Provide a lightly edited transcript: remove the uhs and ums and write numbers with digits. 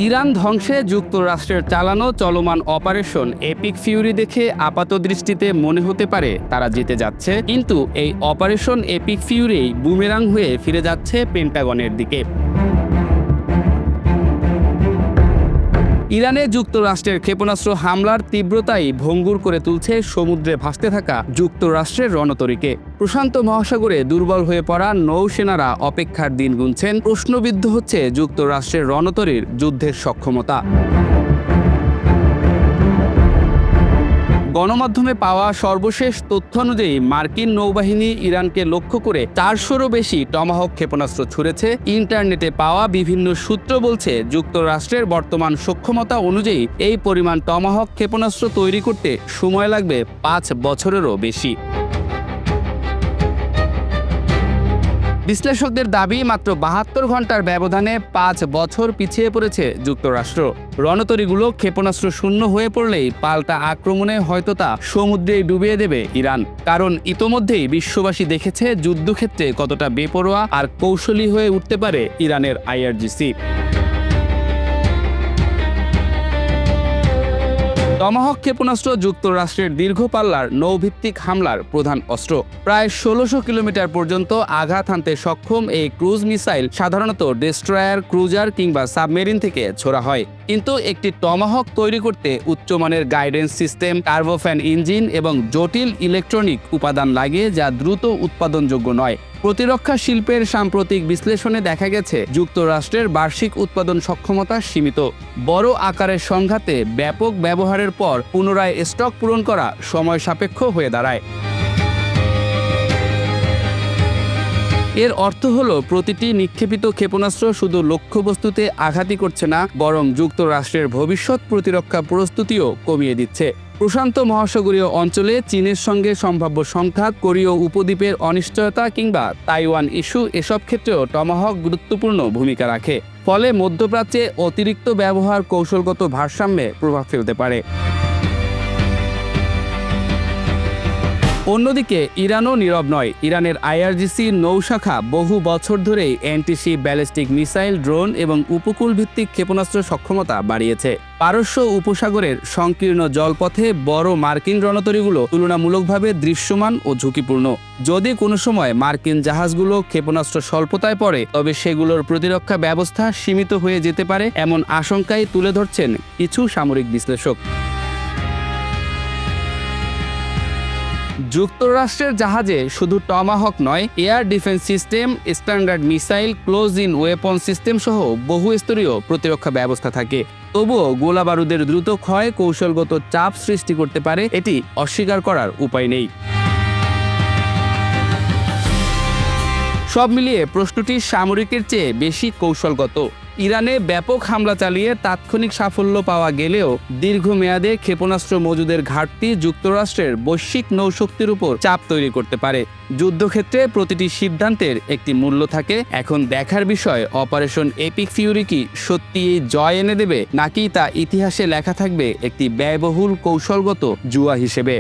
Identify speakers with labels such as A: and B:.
A: Iran ধ্বংসে যুক্তরাষ্ট্রের চালানো চলমান অপারেশন এপিক ফিউরি দেখে আপাতদৃষ্টিতে মনে হতে পারে তারা জিতে যাচ্ছে, কিন্তু এই অপারেশন এপিক ফিউরি বুমেরাং হয়ে ফিরে যাচ্ছে পেন্টাগনের দিকে। ইরানে যুক্তরাষ্ট্রের ক্ষেপণাস্ত্র হামলার তীব্রতাই ভঙ্গুর করে তুলছে সমুদ্রে ভাসতে থাকা যুক্তরাষ্ট্রের রণতরীকে। প্রশান্ত মহাসাগরে দুর্বল হয়ে পড়া নৌসেনারা অপেক্ষার দিন গুনছেন। প্রশ্নবিদ্ধ হচ্ছে যুক্তরাষ্ট্রের রণতরীর যুদ্ধের সক্ষমতা। গণমাধ্যমে পাওয়া সর্বশেষ তথ্য অনুযায়ী মার্কিন নৌবাহিনী ইরানকে লক্ষ্য করে 400-রও বেশি টমাহক ক্ষেপণাস্ত্র ছুড়েছে। ইন্টারনেটে পাওয়া বিভিন্ন সূত্র বলছে যুক্তরাষ্ট্রের বর্তমান সক্ষমতা অনুযায়ী এই পরিমাণ টমাহক ক্ষেপণাস্ত্র তৈরি করতে সময় লাগবে 5 বছরেরও বেশি। বিশ্লেষকদের দাবি, মাত্র 72 ঘন্টার ব্যবধানে 5 বছর পিছিয়ে পড়েছে যুক্তরাষ্ট্র। রণতরীগুলো ক্ষেপণাস্ত্র শূন্য হয়ে পড়লেই পাল্টা আক্রমণে হয়তো তা সমুদ্রেই ডুবিয়ে দেবে ইরান। কারণ ইতোমধ্যেই বিশ্ববাসী দেখেছে যুদ্ধক্ষেত্রে কতটা বেপরোয়া আর কৌশলী হয়ে উঠতে পারে ইরানের IRGC। টমাহক ক্ষেপণাস্ত্র যুক্তরাষ্ট্রের দীর্ঘ পাল্লার নৌভিত্তিক হামলার প্রধান অস্ত্র। প্রায় 1600 কিলোমিটার পর্যন্ত আঘাত হানতে সক্ষম এই ক্রুজ মিসাইল সাধারণত ডেস্ট্রয়ার, ক্রুজার কিংবা সাবমেরিন থেকে ছোড়া হয়। কিন্তু একটি টমাহক তৈরি করতে উচ্চমানের গাইডেন্স সিস্টেম, টার্বোফ্যান ইঞ্জিন এবং জটিল ইলেকট্রনিক উপাদান লাগে, যা দ্রুত উৎপাদনযোগ্য নয়। প্রতিরক্ষা শিল্পের সাম্প্রতিক বিশ্লেষণে দেখা গেছে যুক্তরাষ্ট্রের বার্ষিক উৎপাদন সক্ষমতা সীমিত। বড় আকারের সংঘাতে ব্যাপক ব্যবহারের পর পুনরায় স্টক পূরণ করা সময় সাপেক্ষ হয়ে দাঁড়ায়। এর অর্থ হলো প্রতিটি নিক্ষেপিত ক্ষেপণাস্ত্র শুধু লক্ষ্যবস্তুতে আঘাতই করছে না, বরং যুক্তরাষ্ট্রের ভবিষ্যৎ প্রতিরক্ষা প্রস্তুতিও কমিয়ে দিচ্ছে। প্রশান্ত মহাসাগরীয় অঞ্চলে চীনের সঙ্গে সম্ভাব্য সংঘাত, কোরীয় উপদ্বীপের অনিশ্চয়তা কিংবা তাইওয়ান ইস্যু, এসব ক্ষেত্রেও টমাহক গুরুত্বপূর্ণ ভূমিকা রাখে। ফলে মধ্যপ্রাচ্যে অতিরিক্ত ব্যবহার কৌশলগত ভারসাম্যে প্রভাব ফেলতে পারে। অন্যদিকে ইরানও নীরব নয়। ইরানের IRGC নৌশাখা বহু বছর ধরেই অ্যান্টিশিপ ব্যালিস্টিক মিসাইল, ড্রোন এবং উপকূল ভিত্তিক ক্ষেপণাস্ত্র সক্ষমতা বাড়িয়েছে। পারস্য উপসাগরের সংকীর্ণ জলপথে বড় মার্কিন রণতরীগুলো তুলনামূলকভাবে দৃশ্যমান ও ঝুঁকিপূর্ণ। যদি কোনো সময় মার্কিন জাহাজগুলো ক্ষেপণাস্ত্র স্বল্পতায় পড়ে, তবে সেগুলোর প্রতিরক্ষা ব্যবস্থা সীমিত হয়ে যেতে পারে, এমন আশঙ্কাই তুলে ধরছেন কিছু সামরিক বিশ্লেষক। যুক্তরাষ্ট্রের জাহাজে শুধু টমাহক নয়, air defence system, standard missile, close in weapon system সহ বহুস্তরীয় প্রতিরক্ষা ব্যবস্থা থাকে। তবুও গোলাবারুদের দ্রুত ক্ষয় কৌশলগত চাপ সৃষ্টি করতে পারে, এটি অস্বীকার করার উপায় নেই। সব মিলিয়ে প্রশ্নটি সামরিকের চেয়ে বেশি কৌশলগত। ইরানে ব্যাপক হামলা চালিয়ে তাৎক্ষণিক সাফল্য পাওয়া গেলেও দীর্ঘমেয়াদে ক্ষেপণাস্ত্র মজুদের ঘাটতি যুক্তরাষ্ট্রের বৈশ্বিক নৌশক্তির উপর চাপ তৈরি করতে পারে। যুদ্ধক্ষেত্রে প্রতিটি সিদ্ধান্তের একটি মূল্য থাকে। এখন দেখার বিষয়, অপারেশন এপিক ফিউরি কি সত্যি জয় এনে দেবে, নাকি তা ইতিহাসে লেখা থাকবে একটি ব্যয়বহুল কৌশলগত জুয়া হিসেবে।